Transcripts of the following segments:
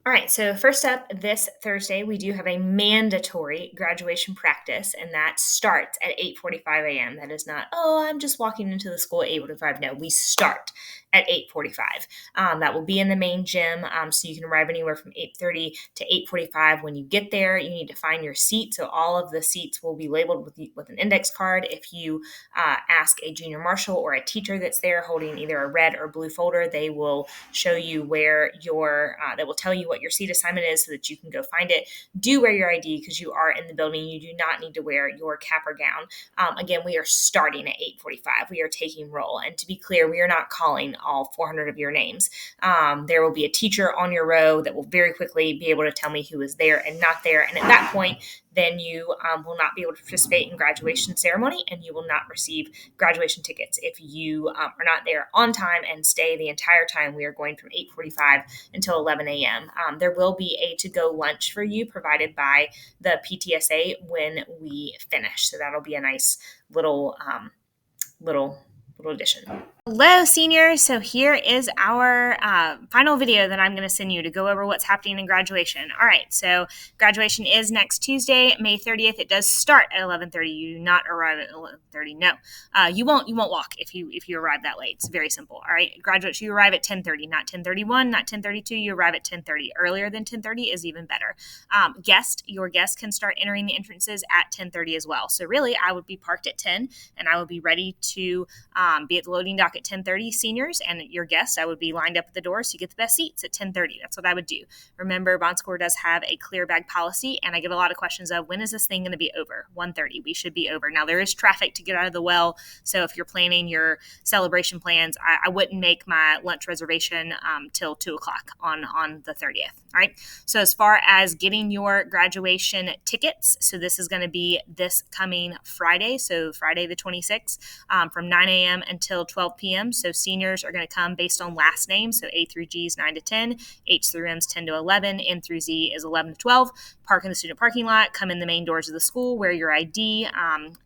All right, so first up, this Thursday, we do have a mandatory graduation practice, and that starts at 8:45 a.m. That is not, oh, I'm just walking into the school at 8:45. No, we start at 8:45. That will be in the main gym, so you can arrive anywhere from 8:30 to 8:45. When you get there, you need to find your seat, so all of the seats will be labeled with an index card. If you ask a junior marshal or a teacher that's there holding either a red or blue folder, they will show you where they will tell you what your seat assignment is so that you can go find it. Do wear your ID because you are in the building. You do not need to wear your cap or gown. Again, we are starting at 8:45. We are taking roll. And to be clear, we are not calling all 400 of your names. There will be a teacher on your row that will very quickly be able to tell me who is there and not there. And at that point, then you will not be able to participate in graduation ceremony, and you will not receive graduation tickets if you are not there on time and stay the entire time. We are going from 8:45 until 11 a.m. There will be a to-go lunch for you provided by the PTSA when we finish, so that'll be a nice little little addition. Hello, seniors. So here is our final video that I'm going to send you to go over what's happening in graduation. All right, so graduation is next Tuesday, May 30th. It does start at 11:30. You do not arrive at 11:30. No, you won't walk if you arrive that late. It's very simple. All right, graduates, you arrive at 10:30, not 10:31, not 10:32. You arrive at 10:30. Earlier than 10:30 is even better. Your guests can start entering the entrances at 10:30 as well. So really, I would be parked at 10, and I would be ready to be at the loading dock at 10:30. Seniors and your guests, I would be lined up at the door so you get the best seats at 10:30. That's what I would do. Remember, Bon Secours does have a clear bag policy, and I get a lot of questions of when is this thing going to be over? 1:30. We should be over. Now, there is traffic to get out of the well, so if you're planning your celebration plans, I wouldn't make my lunch reservation till 2 o'clock on the 30th. All right. So as far as getting your graduation tickets, so this is going to be this coming Friday, so Friday the 26th, from 9 a.m. until 12 p.m. So seniors are going to come based on last name. So A through G is 9 to 10, H through M is 10 to 11, N through Z is 11 to 12. Park in the student parking lot, come in the main doors of the school, wear your ID.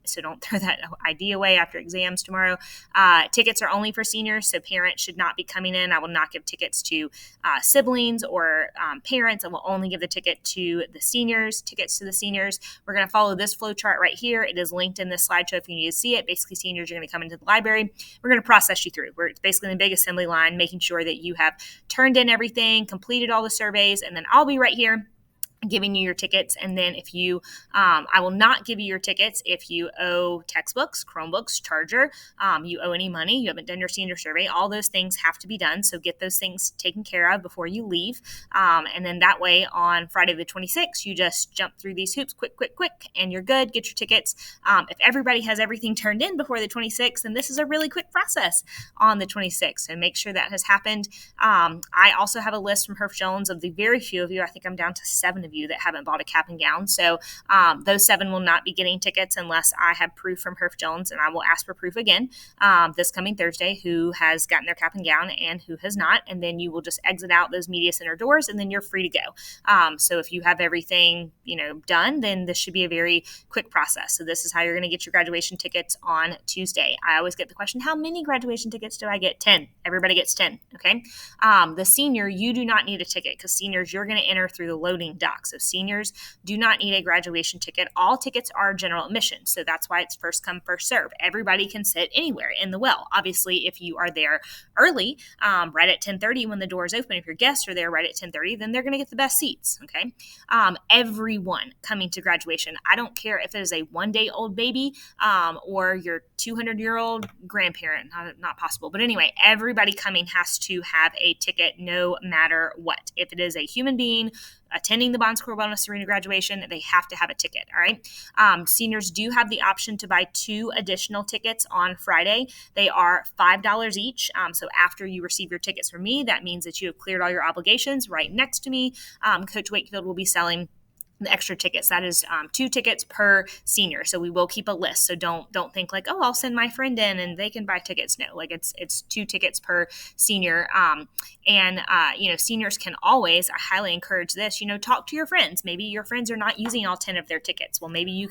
So don't throw that ID away after exams tomorrow. Tickets are only for seniors, so parents should not be coming in. I will not give tickets to siblings or parents. I will only give the ticket to the seniors, tickets to the seniors. We're going to follow this flow chart right here. It is linked in this slideshow if you need to see it. Basically, seniors are going to come into the library. We're going to process you through. We're basically in the big assembly line, making sure that you have turned in everything, completed all the surveys, and then I'll be right here giving you your tickets. And then if you, I will not give you your tickets if you owe textbooks, Chromebooks, charger, you owe any money, you haven't done your senior survey, all those things have to be done. So get those things taken care of before you leave. And then that way on Friday the 26th, you just jump through these hoops quick, and you're good. Get your tickets. If everybody has everything turned in before the 26th, then this is a really quick process on the 26th. So make sure that has happened. I also have a list from Herf Jones of the very few of you, I think I'm down to 7 of you that haven't bought a cap and gown. So those 7 will not be getting tickets unless I have proof from Herf Jones, and I will ask for proof again this coming Thursday who has gotten their cap and gown and who has not. And then you will just exit out those media center doors and then you're free to go. So if you have everything, done, then this should be a very quick process. So this is how you're going to get your graduation tickets on Tuesday. I always get the question, how many graduation tickets do I get? 10. Everybody gets 10. Okay. The senior, you do not need a ticket because seniors, you're going to enter through the loading dock. So seniors do not need a graduation ticket. All tickets are general admission. So that's why it's first come, first serve. Everybody can sit anywhere in the well. Obviously, if you are there early, right at 10:30 when the doors open, if your guests are there right at 10:30, then they're going to get the best seats. Okay. Everyone coming to graduation, I don't care if it is a 1-day-old baby or your 200-year-old grandparent, not possible. But anyway, everybody coming has to have a ticket no matter what. If it is a human being attending the Bon Secours Wellness Arena graduation, they have to have a ticket. All right. Seniors do have the option to buy 2 additional tickets on Friday. They are $5 each. So after you receive your tickets from me, that means that you have cleared all your obligations. Right next to me, Coach Wakefield will be selling the extra tickets. That is 2 tickets per senior. So we will keep a list. So don't think like, oh, I'll send my friend in and they can buy tickets. No, like it's 2 tickets per senior. Seniors can always, I highly encourage this, talk to your friends. Maybe your friends are not using all 10 of their tickets. Well, maybe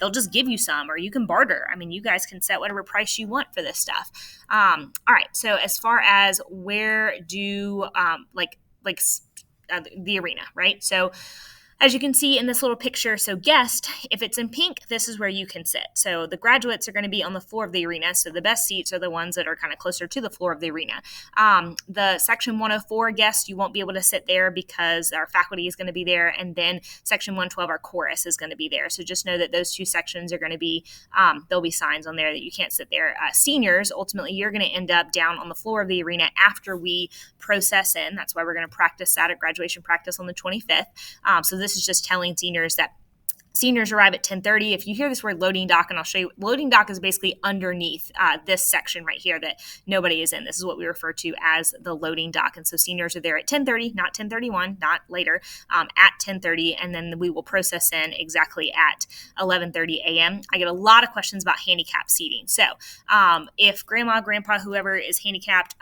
they'll just give you some or you can barter. I mean, you guys can set whatever price you want for this stuff. All right. So as far as where do the arena, right? So as you can see in this little picture, so guest, if it's in pink, this is where you can sit. So the graduates are going to be on the floor of the arena. So the best seats are the ones that are kind of closer to the floor of the arena. The section 104 guests, you won't be able to sit there because our faculty is going to be there. And then section 112, our chorus is going to be there. So just know that those two sections are going to be, there'll be signs on there that you can't sit there. Seniors, ultimately, you're going to end up down on the floor of the arena after we process in. That's why we're going to practice that at graduation practice on the 25th. So this is just telling seniors that seniors arrive at 10:30. If you hear this word loading dock, and I'll show you, loading dock is basically underneath this section right here that nobody is in. This is what we refer to as the loading dock. And so seniors are there at 10:30, not 10:31, not later, at 10:30, and then we will process in exactly at 11:30 a.m. I get a lot of questions about handicapped seating. So if grandma, grandpa, whoever is handicapped,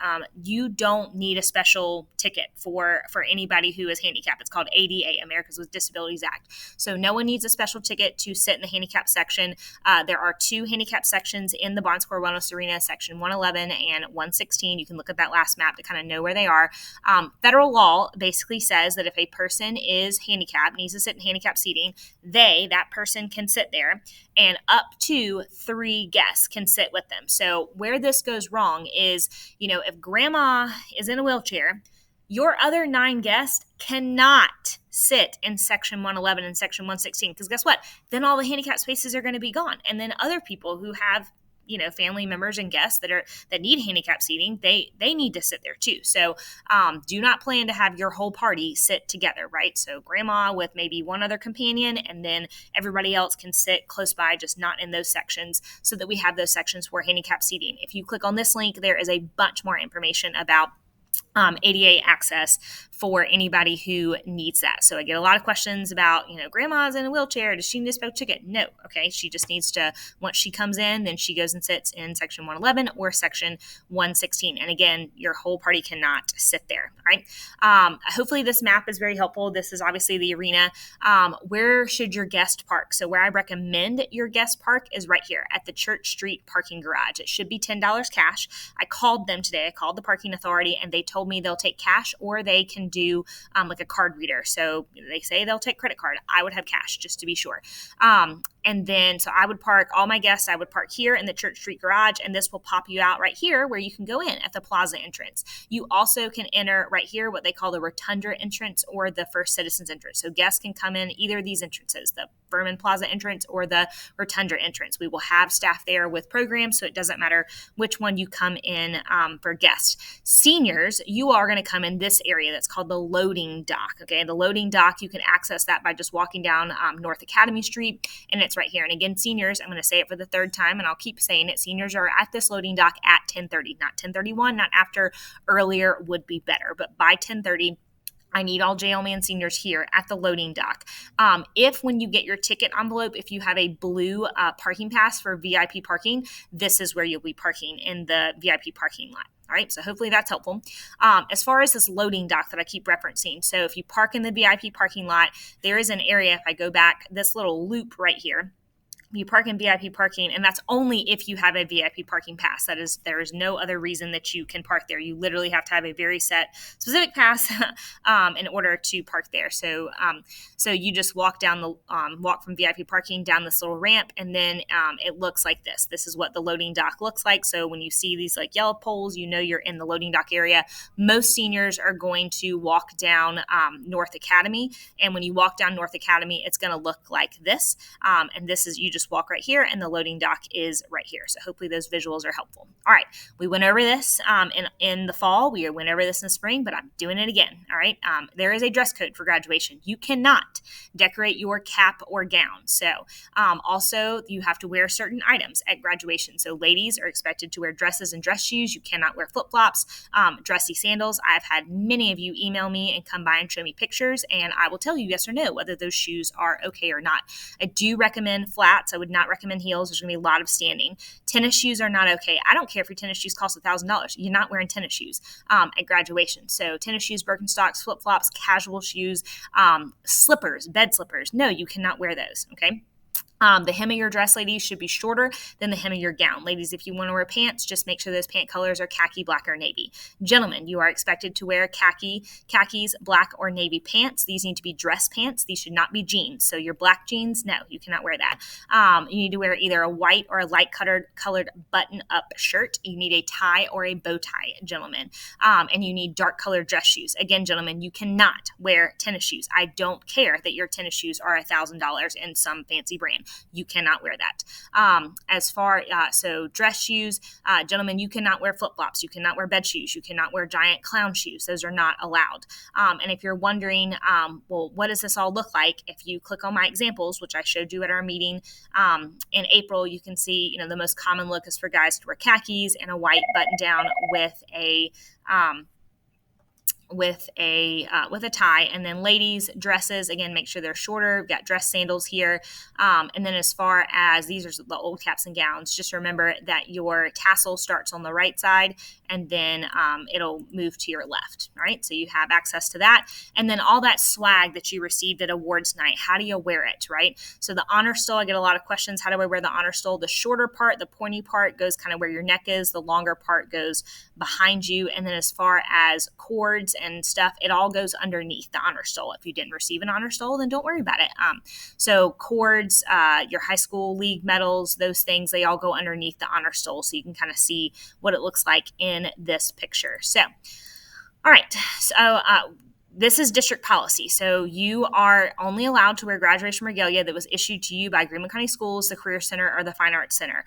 you don't need a special ticket for anybody who is handicapped. It's called ADA, Americans with Disabilities Act. So no one needs a special ticket to sit in the handicap section. There are two handicap sections in the Bond Square Wellness Arena, section 111 and 116. You can look at that last map to kind of know where they are. Federal law basically says that if a person is handicapped, needs to sit in handicap seating, that person can sit there, and up to 3 guests can sit with them. So where this goes wrong is, if grandma is in a wheelchair, your other 9 guests cannot sit in section 111 and section 116, because guess what? Then all the handicap spaces are going to be gone. And then other people who have, family members and guests that need handicap seating, they need to sit there too. So do not plan to have your whole party sit together, right? So grandma with maybe one other companion, and then everybody else can sit close by, just not in those sections, so that we have those sections for handicap seating. If you click on this link, there is a bunch more information about ADA access for anybody who needs that. So I get a lot of questions about, grandma's in a wheelchair. Does she need a special ticket? No. Okay. She just needs to, once she comes in, then she goes and sits in section 111 or section 116. And again, your whole party cannot sit there. All right. Hopefully this map is very helpful. This is obviously the arena. Where should your guest park? So where I recommend your guest park is right here at the Church Street parking garage. It should be $10 cash. I called them today. I called the parking authority, and they told me they'll take cash, or they can do like a card reader. So they say they'll take credit card. I would have cash just to be sure. And then, so I would park all my guests, I would park here in the Church Street garage, and this will pop you out right here where you can go in at the plaza entrance. You also can enter right here what they call the rotunda entrance or the First Citizens entrance. So guests can come in either of these entrances, the Furman Plaza entrance or the rotunda entrance. We will have staff there with programs, so it doesn't matter which one you come in for guests. Seniors, you are going to come in this area that's called the loading dock. Okay, the loading dock, you can access that by just walking down North Academy Street, and it's right here. And again, seniors, I'm going to say it for the 3rd time, and I'll keep saying it. Seniors are at this loading dock at 10:30, not 10:31, not after. Earlier would be better, but by 10:30. I need all JLman seniors here at the loading dock. If when you get your ticket envelope, if you have a blue parking pass for VIP parking, this is where you'll be parking, in the VIP parking lot. All right, so hopefully that's helpful. As far as this loading dock that I keep referencing, so if you park in the VIP parking lot, there is an area, if I go back, this little loop right here, you park in VIP parking, and that's only if you have a VIP parking pass. There is no other reason that you can park there. You literally have to have a very specific pass in order to park there. So you just walk from VIP parking down this little ramp, and then it looks like this. This is what the loading dock looks like. So when you see these like yellow poles, you know you're in the loading dock area. Most seniors are going to walk down North Academy, and when you walk down North Academy, it's going to look like this. And this is, you just walk right here, and the loading dock is right here. So hopefully those visuals are helpful. All right, we went over this in the fall. We went over this in the spring, but I'm doing it again. All right, there is a dress code for graduation. You cannot decorate your cap or gown. So also you have to wear certain items at graduation. So ladies are expected to wear dresses and dress shoes. You cannot wear flip-flops, dressy sandals. I've had many of you email me and come by and show me pictures, and I will tell you yes or no whether those shoes are okay or not. I do recommend flats. I would not recommend heels. There's going to be a lot of standing. Tennis shoes are not okay. I don't care if your tennis shoes cost $1,000. You're not wearing tennis shoes at graduation. So tennis shoes, Birkenstocks, flip-flops, casual shoes, slippers, bed slippers. No, you cannot wear those, okay? The hem of your dress, ladies, should be shorter than the hem of your gown. Ladies, if you want to wear pants, just make sure those pant colors are khaki, black, or navy. Gentlemen, you are expected to wear khakis, black, or navy pants. These need to be dress pants. These should not be jeans. So your black jeans, no, you cannot wear that. You need to wear either a white or a light colored button-up shirt. You need a tie or a bow tie, gentlemen. And you need dark colored dress shoes. Again, gentlemen, you cannot wear tennis shoes. I don't care that your tennis shoes are $1,000 in some fancy brand. You cannot wear that. So dress shoes, gentlemen, you cannot wear flip-flops. You cannot wear bed shoes. You cannot wear giant clown shoes. Those are not allowed. And if you're wondering, well, what does this all look like? If you click on my examples, which I showed you at our meeting in April, you can see, the most common look is for guys to wear khakis and a white button down with a tie. And then ladies, dresses, again, make sure they're shorter. We've got dress sandals here. And then as far as these are the old caps and gowns, just remember that your tassel starts on the right side and then it'll move to your left, right? So you have access to that. And then all that swag that you received at awards night, how do you wear it, right? So the honor stole, I get a lot of questions. How do I wear the honor stole? The shorter part, the pointy part goes kind of where your neck is. The longer part goes behind you. And then as far as cords and stuff, it all goes underneath the honor stole. If you didn't receive an honor stole, then don't worry about it. So cords, your high school league medals, those things, they all go underneath the honor stole. So you can kind of see what it looks like in this picture. So, all right. So, this is district policy. So you are only allowed to wear graduation regalia that was issued to you by Greenwood County Schools, the Career Center, or the Fine Arts Center.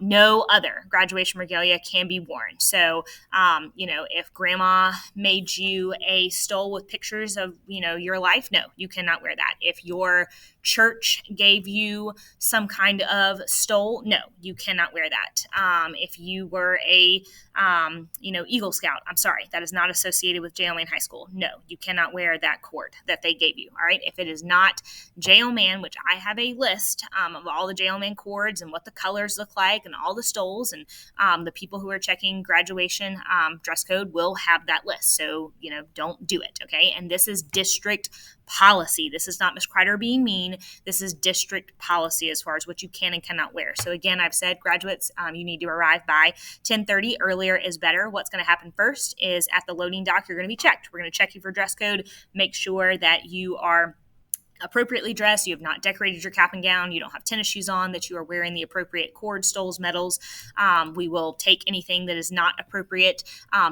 No other graduation regalia can be worn. So, if grandma made you a stole with pictures of, your life, no, you cannot wear that. If your church gave you some kind of stole, no, you cannot wear that. If you were a, Eagle Scout, I'm sorry, that is not associated with J.O. Mann High School. No, you cannot wear that cord that they gave you. All right. If it is not J.O. Mann, which I have a list of all the J.O. Mann cords and what the colors look like and all the stoles, and the people who are checking graduation dress code will have that list. So, don't do it. Okay. And this is district policy. This is not Ms. Kreider being mean. This is district policy as far as what you can and cannot wear. So again, I've said graduates, you need to arrive by 10:30. Earlier is better. What's going to happen first is at the loading dock, you're going to be checked. We're going to check you for dress code, make sure that you are appropriately dressed, you have not decorated your cap and gown, you don't have tennis shoes on, that you are wearing the appropriate cords, stoles, medals. We will take anything that is not appropriate.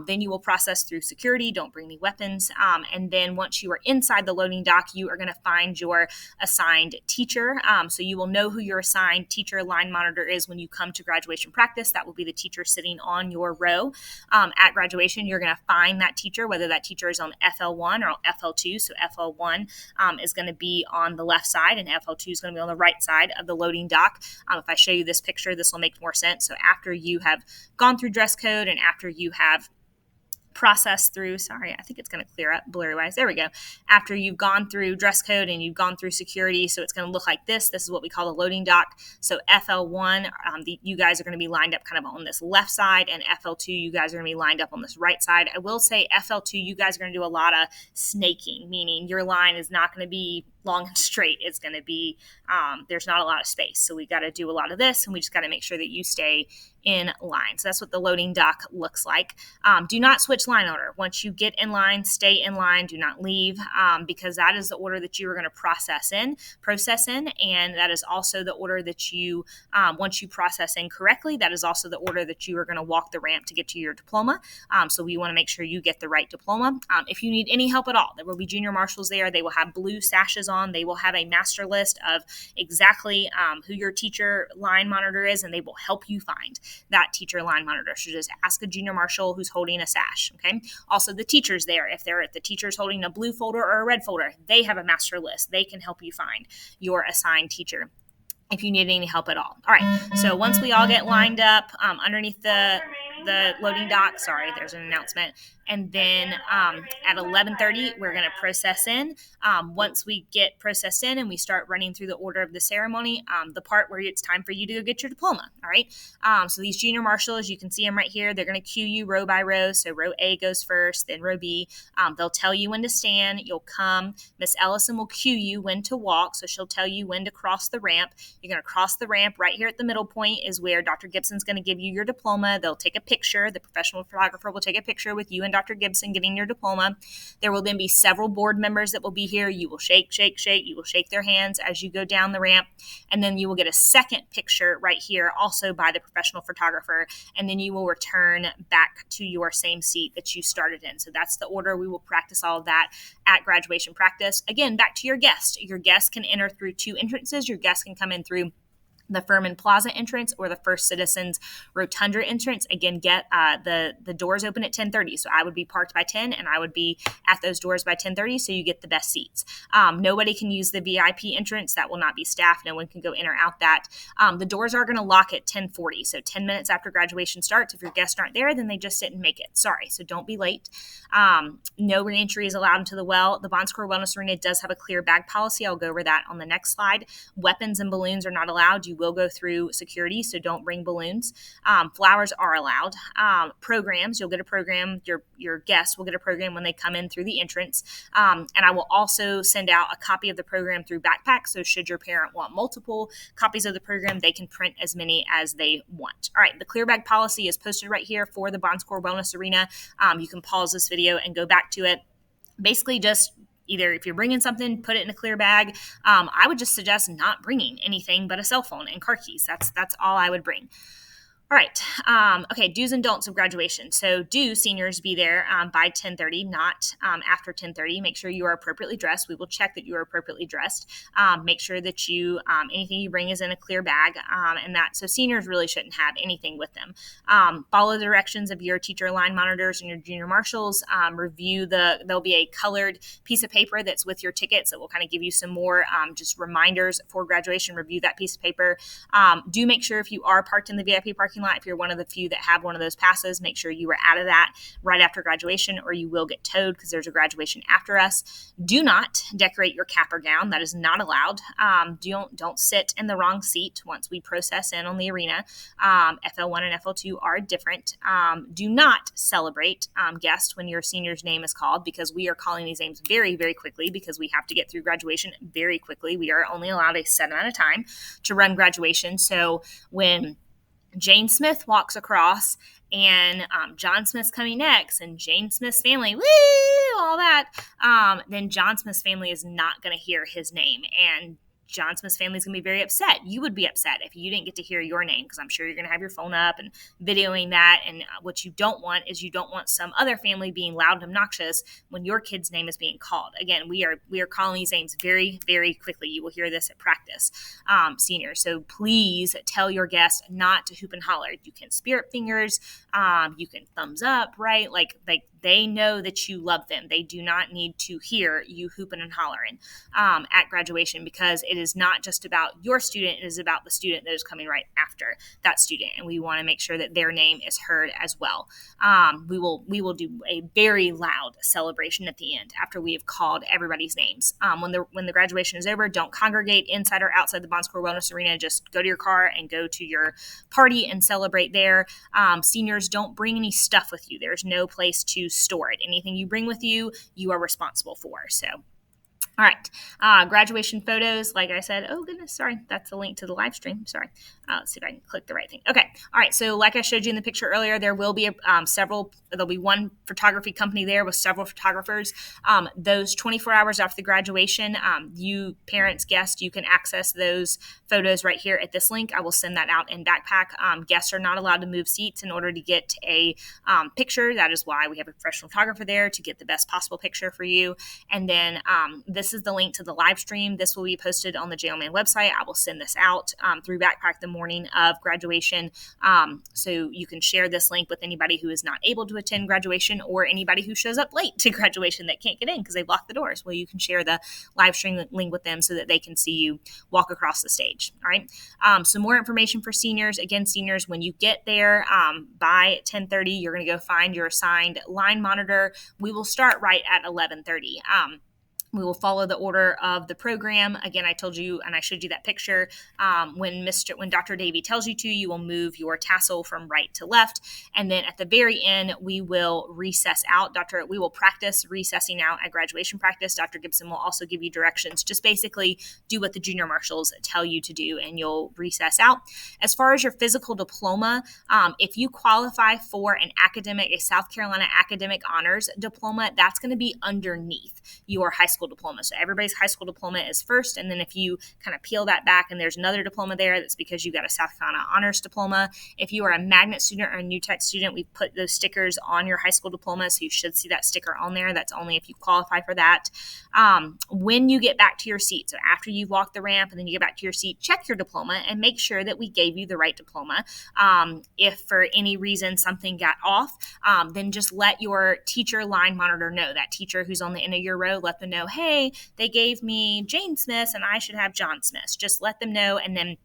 Then you will process through security. Don't bring any weapons. And then once you are inside the loading dock, you are going to find your assigned teacher. So you will know who your assigned teacher line monitor is when you come to graduation practice. That will be the teacher sitting on your row. At graduation, you're going to find that teacher, whether that teacher is on FL1 or FL2. So FL1 is going to be on the left side and FL2 is going to be on the right side of the loading dock. If I show you this picture, this will make more sense. So after you have gone through dress code and after you have processed through, sorry, I think it's going to clear up blurry wise. There we go. After you've gone through dress code and you've gone through security, so it's going to look like this. This is what we call the loading dock. So FL1, you guys are going to be lined up kind of on this left side, and FL2, you guys are going to be lined up on this right side. I will say FL2, you guys are going to do a lot of snaking, meaning your line is not going to be long and straight. It's going to be, there's not a lot of space. So we got to do a lot of this, and we just got to make sure that you stay in line. So that's what the loading dock looks like. Do not switch line order. Once you get in line, stay in line. Do not leave, because that is the order that you are going to process in, and that is also the order that you, once you process in correctly, that is also the order that you are going to walk the ramp to get to your diploma. So we want to make sure you get the right diploma. If you need any help at all, there will be junior marshals there. They will have blue sashes on. They will have a master list of exactly who your teacher line monitor is, and they will help you find that teacher line monitor. So just ask a junior marshal who's holding a sash. Okay. Also, the teachers there, if the teacher's holding a blue folder or a red folder, they have a master list. They can help you find your assigned teacher if you need any help at all. All right. So once we all get lined up underneath the the loading dock. Sorry, there's an announcement. And then at 11:30, we're going to process in. Once we get processed in and we start running through the order of the ceremony, the part where it's time for you to go get your diploma. All right. So these junior marshals, you can see them right here. They're going to cue you row by row. So row A goes first, then row B. They'll tell you when to stand. You'll come. Miss Ellison will cue you when to walk. So she'll tell you when to cross the ramp. You're going to cross the ramp. Right here at the middle point is where Dr. Gibson's going to give you your diploma. They'll take a picture. The professional photographer will take a picture with you and Dr. Gibson getting your diploma. There will then be several board members that will be here. You will shake, shake, shake. You will shake their hands as you go down the ramp. And then you will get a second picture right here, also by the professional photographer. And then you will return back to your same seat that you started in. So that's the order. We will practice all of that at graduation practice. Again, back to your guest. Your guest can enter through two entrances. Your guest can come in through the Furman Plaza entrance or the First Citizens Rotunda entrance. Again, get the doors open at 10:30. So I would be parked by 10 and I would be at those doors by 10:30. So you get the best seats. Nobody can use the VIP entrance. That will not be staffed. No one can go in or out that. The doors are going to lock at 10:40. So 10 minutes after graduation starts. If your guests aren't there, then they just didn't make it. Sorry. So don't be late. No reentry is allowed into the well. The Bon Secours Wellness Arena does have a clear bag policy. I'll go over that on the next slide. Weapons and balloons are not allowed. You will go through security, so don't bring balloons. Flowers are allowed. Programs, you'll get a program. Your guests will get a program when they come in through the entrance. And I will also send out a copy of the program through backpack. So should your parent want multiple copies of the program, they can print as many as they want. All right, the clear bag policy is posted right here for the Bon Secours Wellness Arena. You can pause this video and go back to it. Basically, just either if you're bringing something, put it in a clear bag. I would just suggest not bringing anything but a cell phone and car keys. That's all I would bring. All right. Okay. Do's and don'ts of graduation. So do seniors be there by 10:30, not after 10:30. Make sure you are appropriately dressed. We will check that you are appropriately dressed. Make sure that you anything you bring is in a clear bag, and that so seniors really shouldn't have anything with them. Follow the directions of your teacher line monitors and your junior marshals. There'll be a colored piece of paper that's with your tickets that will kind of give you some more just reminders for graduation. Review that piece of paper. Do make sure if you are parked in the VIP parking lot, if you're one of the few that have one of those passes, make sure you are out of that right after graduation or you will get towed because there's a graduation after us. Do not decorate your cap or gown. That is not allowed. Don't sit in the wrong seat once we process in on the arena. FL1 and FL2 are different. Do not celebrate guests when your senior's name is called because we are calling these names very, very quickly because we have to get through graduation very quickly. We are only allowed a set amount of time to run graduation. So when Jane Smith walks across and John Smith's coming next and Jane Smith's family, woo, all that, then John Smith's family is not going to hear his name. And John Smith's family is going to be very upset. You would be upset if you didn't get to hear your name because I'm sure you're going to have your phone up and videoing that. And what you don't want is you don't want some other family being loud and obnoxious when your kid's name is being called. Again, we are calling these names very, very quickly. You will hear this at practice, seniors. So please tell your guests not to hoop and holler. You can spirit fingers. You can thumbs up, right? Like they know that you love them. They do not need to hear you hooping and hollering at graduation because it is not just about your student. It is about the student that is coming right after that student. And we want to make sure that their name is heard as well. We will do a very loud celebration at the end after we have called everybody's names. When the graduation is over, don't congregate inside or outside the Bon Secours Wellness Arena. Just go to your car and go to your party and celebrate there. Seniors, don't bring any stuff with you. There's no place to store it. Anything you bring with you, you are responsible for. So, all right. Graduation photos, like I said, oh goodness, sorry. That's the link to the live stream. Sorry. Let's see if I can click the right thing. Okay. All right. So like I showed you in the picture earlier, there will be there'll be one photography company there with several photographers. Those 24 hours after the graduation, you parents, guests, you can access those photos right here at this link. I will send that out in backpack. Guests are not allowed to move seats in order to get a picture. That is why we have a professional photographer there to get the best possible picture for you. And then this this is the link to the live stream. This will be posted on the JLMan website. I will send this out through Backpack the morning of graduation. So you can share this link with anybody who is not able to attend graduation or anybody who shows up late to graduation that can't get in because they've locked the doors. Well, you can share the live stream link with them so that they can see you walk across the stage. All right. Some more information for seniors. Again, seniors, when you get there by 10:30, you're going to go find your assigned line monitor. We will start right at 11:30. We will follow the order of the program. Again, I told you, and I showed you that picture. When Dr. Davey tells you to, you will move your tassel from right to left, and then at the very end, we will recess out. We will practice recessing out at graduation practice. Dr. Gibson will also give you directions. Just basically do what the junior marshals tell you to do, and you'll recess out. As far as your physical diploma, if you qualify for a South Carolina academic honors diploma, that's going to be underneath your high school diploma. So everybody's high school diploma is first, and then if you kind of peel that back and there's another diploma there, that's because you got a South Carolina honors diploma. If you are a magnet student or a new tech student, we put those stickers on your high school diploma, so you should see that sticker on there. That's only if you qualify for that. When you get back to your seat, so after you've walked the ramp and then you get back to your seat, check your diploma and make sure that we gave you the right diploma. If for any reason something got off, then just let your teacher line monitor know. That teacher who's on the end of your row, let them know, hey, they gave me Jane Smith and I should have John Smith. Just let them know, and then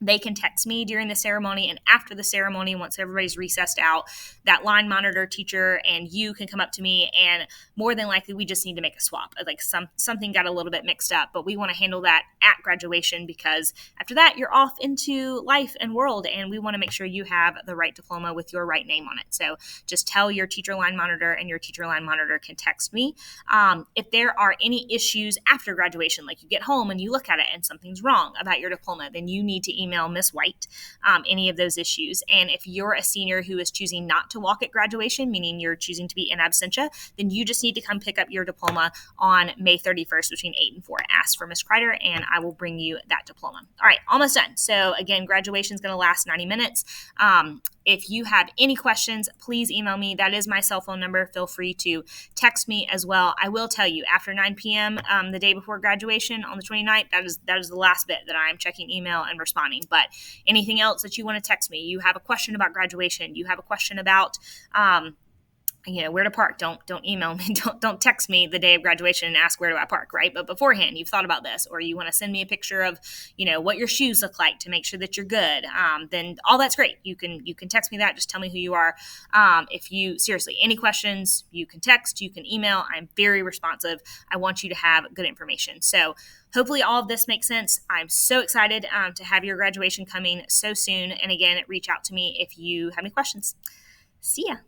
they can text me during the ceremony, and after the ceremony, once everybody's recessed out, that line monitor teacher and you can come up to me, and more than likely we just need to make a swap. Like something got a little bit mixed up, but we want to handle that at graduation, because after that you're off into life and world, and we want to make sure you have the right diploma with your right name on it. So just tell your teacher line monitor, and your teacher line monitor can text me. If there are any issues after graduation, like you get home and you look at it and something's wrong about your diploma, then you need to email Miss White any of those issues. And if you're a senior who is choosing not to walk at graduation, meaning you're choosing to be in absentia, then you just need to come pick up your diploma on May 31st between 8 and 4. Ask for Miss Kreider, and I will bring you that diploma. All right, almost done. So again, graduation is going to last 90 minutes. If you have any questions, please email me. That is my cell phone number. Feel free to text me as well. I will tell you, after 9 p.m. The day before graduation on the 29th, that is the last bit that I'm checking email and responding. But anything else that you want to text me, you have a question about graduation, you have a question about where to park, don't email me, don't text me the day of graduation and ask where do I park, right? But beforehand, you've thought about this, or you want to send me a picture of, what your shoes look like to make sure that you're good. Then all that's great. You can text me that. Just tell me who you are. Seriously, any questions, you can text, you can email. I'm very responsive. I want you to have good information. So hopefully all of this makes sense. I'm so excited to have your graduation coming so soon. And again, reach out to me if you have any questions. See ya.